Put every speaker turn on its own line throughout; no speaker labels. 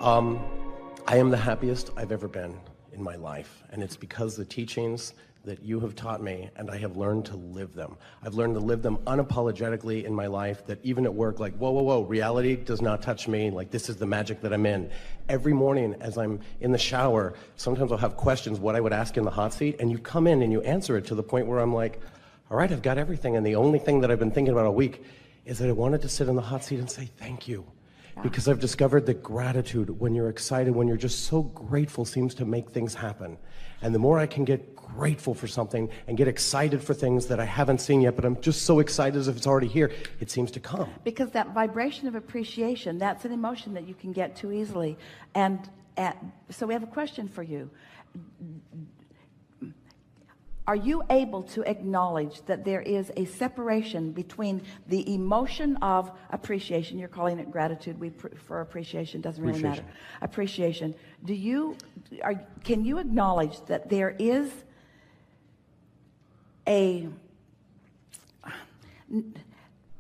I am the happiest I've ever been in my life, and it's because the teachings that you have taught me, and I have learned to live them. I've learned to live them unapologetically in my life, that even at work, like, whoa, reality does not touch me, like, this is the magic that I'm in. Every morning as I'm in the shower, sometimes I'll have questions what I would ask in the hot seat, and you come in and you answer it to the point where I'm like, all right, I've got everything, and the only thing that I've been thinking about all week is that I wanted to sit in the hot seat and say thank you. Because I've discovered that gratitude, when you're excited, when you're just so grateful, seems to make things happen. And the more I can get grateful for something and get excited for things that I haven't seen yet, but I'm just so excited as if it's already here, it seems to come.
Because that vibration of appreciation, that's an emotion that you can get too easily. And so we have a question for you. Are you able to acknowledge that there is a separation between the emotion of appreciation? You're calling it gratitude. We prefer appreciation. Doesn't really matter. Appreciation. Can you acknowledge that there is that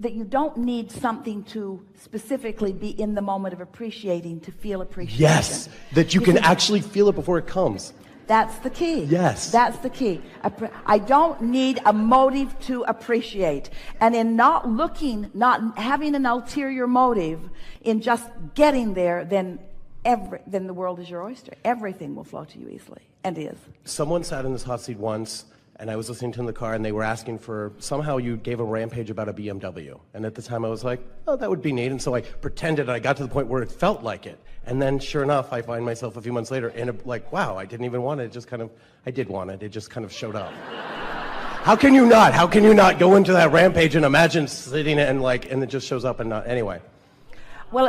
you don't need something to specifically be in the moment of appreciating to feel appreciation?
Yes, that you can actually feel it before it comes.
That's the key.
Yes.
That's the key. I don't need a motive to appreciate. And in not having an ulterior motive, in just getting there, then the world is your oyster. Everything will flow to you easily, and is.
Someone sat in this hot seat once, and I was listening to them in the car, and they were asking for, somehow you gave a rampage about a BMW. And at the time I was like, oh, that would be neat. And so I pretended, and I got to the point where it felt like it. And then sure enough, I find myself a few months later in like, wow, I didn't even want it. It just kind of, I did want it. It just kind of showed up. How can you not? How can you not go into that rampage and imagine sitting and it just shows up and not, anyway.
Well,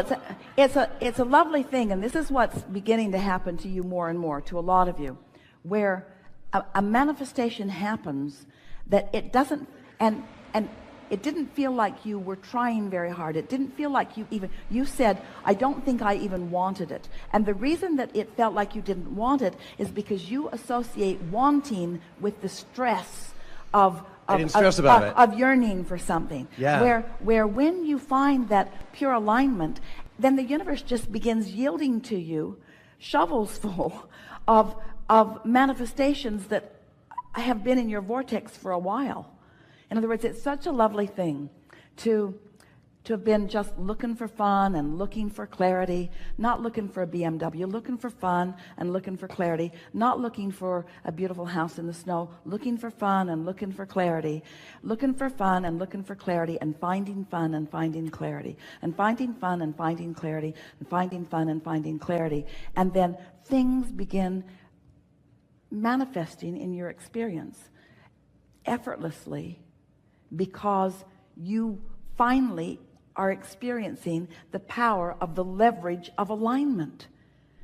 it's a lovely thing, and this is what's beginning to happen to you more and more, to a lot of you, where a manifestation happens that it doesn't, and it didn't feel like you were trying very hard. It didn't feel like you said, I don't think I even wanted it. And the reason that it felt like you didn't want it is because you associate wanting with the stress of yearning for something.
Yeah.
Where when you find that pure alignment, then the universe just begins yielding to you shovels full of manifestations that have been in your vortex for a while. In other words, it's such a lovely thing to have been just looking for fun and looking for clarity, not looking for a BMW, looking for fun and looking for clarity, not looking for a beautiful house in the snow, looking for fun and looking for clarity, looking for fun and looking for clarity, and finding fun and finding clarity, and finding fun and finding clarity, and finding fun and finding clarity. And then things begin manifesting in your experience effortlessly, because you finally are experiencing the power of the leverage of alignment.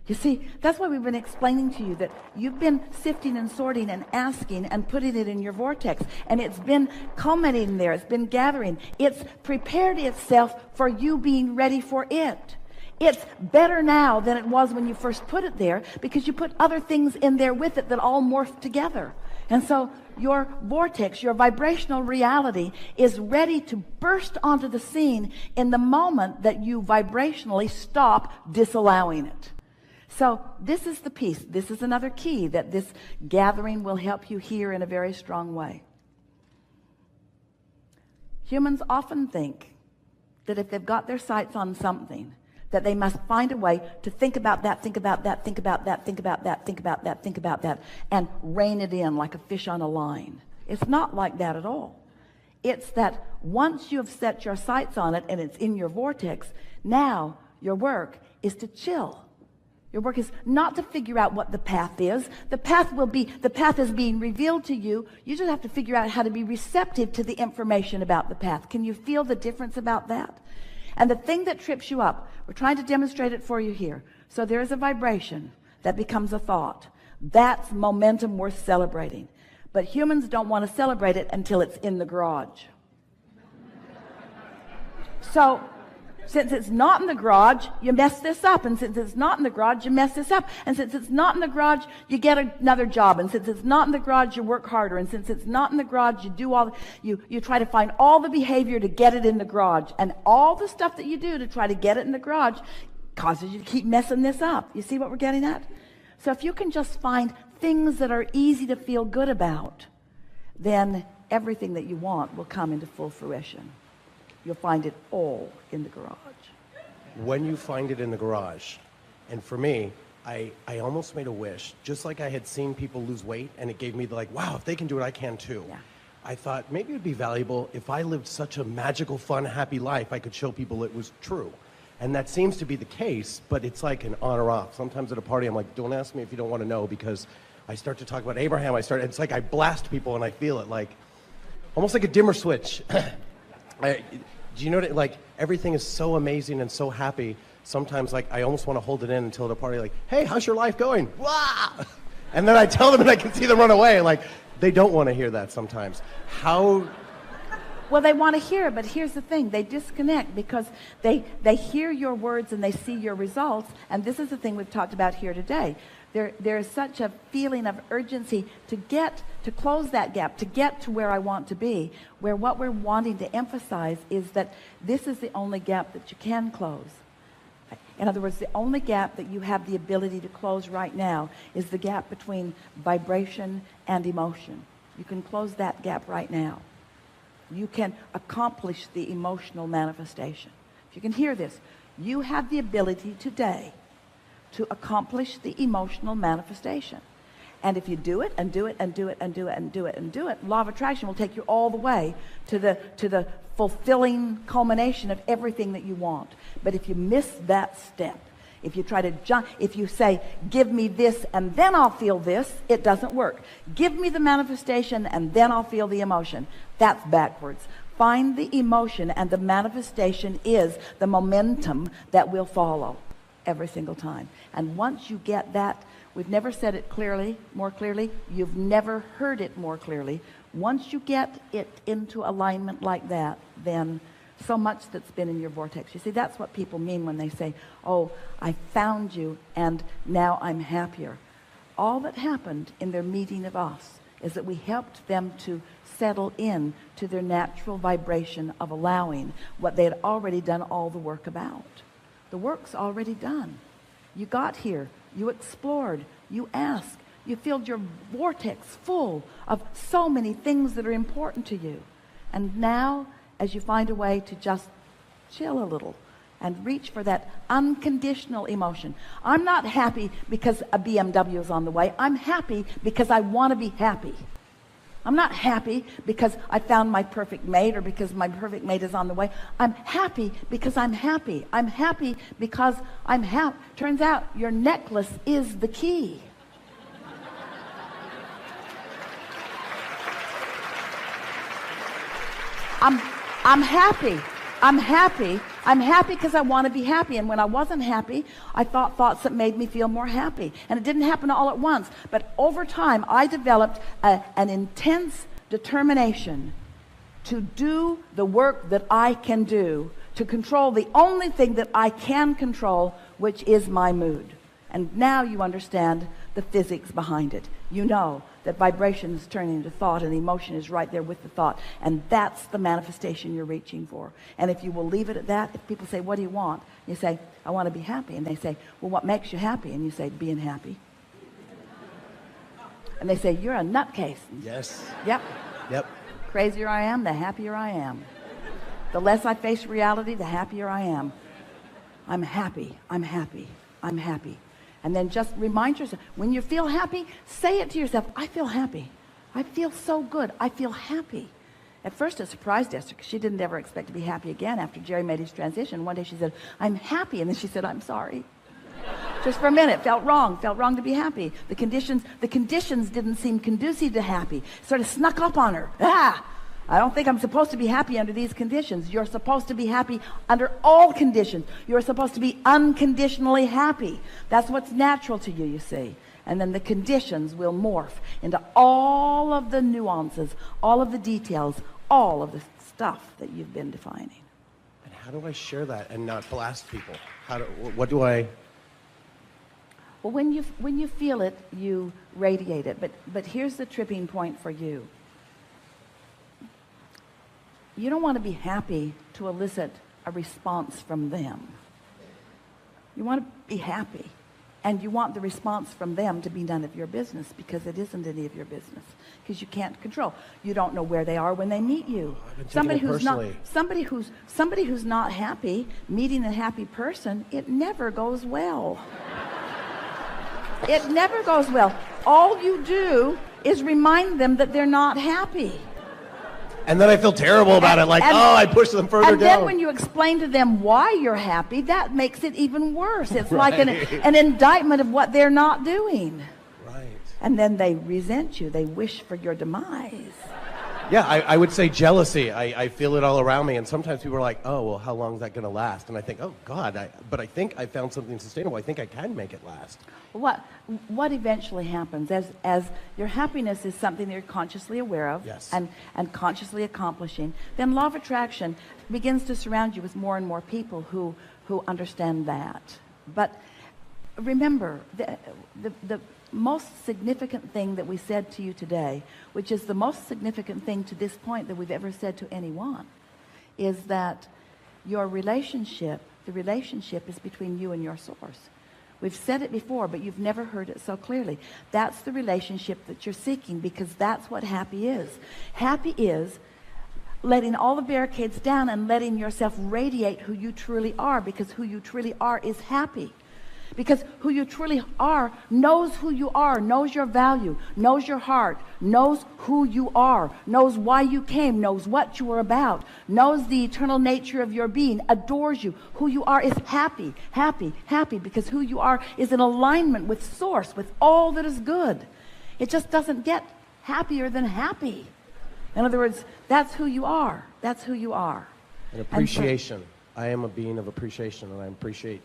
You see, that's why we've been explaining to you that you've been sifting and sorting and asking and putting it in your vortex, and it's been culminating there, it's been gathering, it's prepared itself for you being ready for it. It's better now than it was when you first put it there, because you put other things in there with it that all morph together. And so your vortex, your vibrational reality, is ready to burst onto the scene in the moment that you vibrationally stop disallowing it. So this is the piece. This is another key that this gathering will help you hear in a very strong way. Humans often think that if they've got their sights on something, that they must find a way to think about that, think about that, think about that, think about that, think about that, think about that, and rein it in like a fish on a line. It's not like that at all. It's that once you have set your sights on it and it's in your vortex, now your work is to chill. Your work is not to figure out what the path is. The path is being revealed to you. You just have to figure out how to be receptive to the information about the path. Can you feel the difference about that? And the thing that trips you up, we're trying to demonstrate it for you here. So there is a vibration that becomes a thought. That's momentum worth celebrating. But humans don't want to celebrate it until it's in the garage. So since it's not in the garage, you mess this up. And since it's not in the garage, you mess this up. And since it's not in the garage, you get another job. And since it's not in the garage, you work harder. And since it's not in the garage, you try to find all the behavior to get it in the garage. And all the stuff that you do to try to get it in the garage causes you to keep messing this up. You see what we're getting at? So if you can just find things that are easy to feel good about, then everything that you want will come into full fruition. You'll find it all in the garage.
When you find it in the garage, and for me, I almost made a wish, just like I had seen people lose weight, and it gave me the like, wow, if they can do it, I can too.
Yeah.
I thought maybe it would be valuable if I lived such a magical, fun, happy life, I could show people it was true. And that seems to be the case, but it's like an on or off. Sometimes at a party, I'm like, don't ask me if you don't want to know, because I start to talk about Abraham, it's like I blast people and I feel it, like, almost like a dimmer switch. Do you know what, like, everything is so amazing and so happy, sometimes, like, I almost want to hold it in until at a party, like, hey, how's your life going? Wah! And then I tell them and I can see them run away, like, they don't want to hear that sometimes. How...
Well, they want to hear it, but here's the thing. They disconnect because they hear your words and they see your results, and this is the thing we've talked about here today. There is such a feeling of urgency to close that gap, to get to where I want to be, where what we're wanting to emphasize is that this is the only gap that you can close. In other words, the only gap that you have the ability to close right now is the gap between vibration and emotion. You can close that gap right now. You can accomplish the emotional manifestation. If you can hear this, you have the ability today to accomplish the emotional manifestation. And if you do it and do it and do it and do it and do it and do it, law of attraction will take you all the way to the fulfilling culmination of everything that you want. But if you miss that step, if you try to jump, if you say, give me this and then I'll feel this, it doesn't work. Give me the manifestation and then I'll feel the emotion. That's backwards. Find the emotion, and the manifestation is the momentum that will follow every single time. And once you get that, we've never said it more clearly, you've never heard it more clearly. Once you get it into alignment like that, then so much that's been in your vortex. You see, that's what people mean when they say, oh, I found you and now I'm happier. All that happened in their meeting of us is that we helped them to settle in to their natural vibration of allowing what they had already done all the work about. The work's already done. You got here, you explored, you asked, you filled your vortex full of so many things that are important to you. And now, as you find a way to just chill a little and reach for that unconditional emotion. I'm not happy because a BMW is on the way. I'm happy because I want to be happy. I'm not happy because I found my perfect mate or because my perfect mate is on the way. I'm happy because I'm happy. I'm happy because I'm happy. Turns out your necklace is the key. I'm happy. I'm happy. I'm happy because I want to be happy. And when I wasn't happy, I thought thoughts that made me feel more happy. And it didn't happen all at once. But over time, I developed an intense determination to do the work that I can do, to control the only thing that I can control, which is my mood. And now you understand the physics behind it. You know that vibration is turning into thought and emotion is right there with the thought. And that's the manifestation you're reaching for. And if you will leave it at that, if people say, what do you want? You say, I want to be happy. And they say, well, what makes you happy? And you say, being happy. And they say, you're a nutcase.
Yes.
Yep.
Yep.
Crazier I am, the happier I am. The less I face reality, the happier I am. I'm happy. I'm happy. I'm happy. And then just remind yourself, when you feel happy, say it to yourself, I feel happy. I feel so good. I feel happy. At first it surprised Esther because she didn't ever expect to be happy again after Jerry made his transition. One day she said, I'm happy. And then she said, I'm sorry. Just for a minute, felt wrong to be happy. The conditions didn't seem conducive to happy. Sort of snuck up on her. I don't think I'm supposed to be happy under these conditions. You're supposed to be happy under all conditions. You're supposed to be unconditionally happy. That's what's natural to you, you see. And then the conditions will morph into all of the nuances, all of the details, all of the stuff that you've been defining.
And how do I share that and not blast people? What do I...
Well, when you feel it, you radiate it. But here's the tripping point for you. You don't want to be happy to elicit a response from them. You want to be happy. And you want the response from them to be none of your business, because it isn't any of your business, because you can't control. You don't know where they are when they meet you. Somebody who's not happy, meeting a happy person, it never goes well. It never goes well. All you do is remind them that they're not happy.
And then I feel terrible about it, like, I pushed them further down.
And then when you explain to them why you're happy, that makes it even worse. It's like an indictment of what they're not doing.
Right.
And then they resent you. They wish for your demise.
Yeah, I would say jealousy. I feel it all around me. And sometimes people are like, oh, well, how long is that going to last? And I think, oh, God, but I think I found something sustainable. I think I can make it last.
What eventually happens as your happiness is something that you're consciously aware of,
yes,
and consciously accomplishing, then law of attraction begins to surround you with more and more people who understand that. But remember, the most significant thing that we said to you today, which is the most significant thing to this point that we've ever said to anyone, is that your relationship, the relationship is between you and your source. We've said it before, but you've never heard it so clearly. That's the relationship that you're seeking, because that's what happy is. Happy is letting all the barricades down and letting yourself radiate who you truly are, because who you truly are is happy. Because who you truly are knows who you are, knows your value, knows your heart, knows who you are, knows why you came, knows what you are about, knows the eternal nature of your being, adores you. Who you are is happy, happy, happy, because who you are is in alignment with Source, with all that is good. It just doesn't get happier than happy. In other words, that's who you are. That's who you are.
And appreciation. I am a being of appreciation, and I appreciate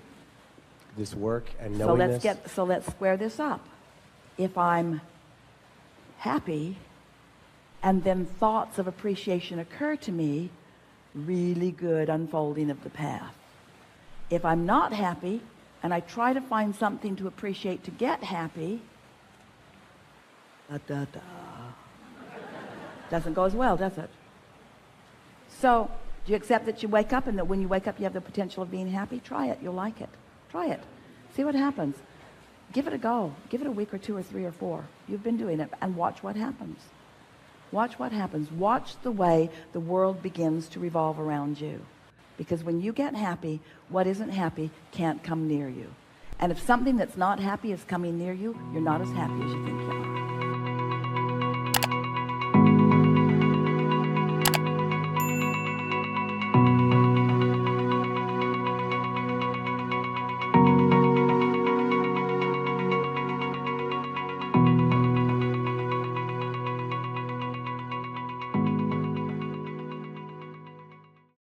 this work and knowing this.
So let's square this up. If I'm happy and then thoughts of appreciation occur to me, really good unfolding of the path. If I'm not happy and I try to find something to appreciate to get happy, doesn't go as well, does it? So do you accept that you wake up and that when you wake up you have the potential of being happy? Try it. You'll like it. Try it. See what happens. Give it a go. Give it a week or 2 or 3 or 4. You've been doing it, and watch what happens. Watch what happens. Watch the way the world begins to revolve around you. Because when you get happy, what isn't happy can't come near you. And if something that's not happy is coming near you, you're not as happy as you think you are.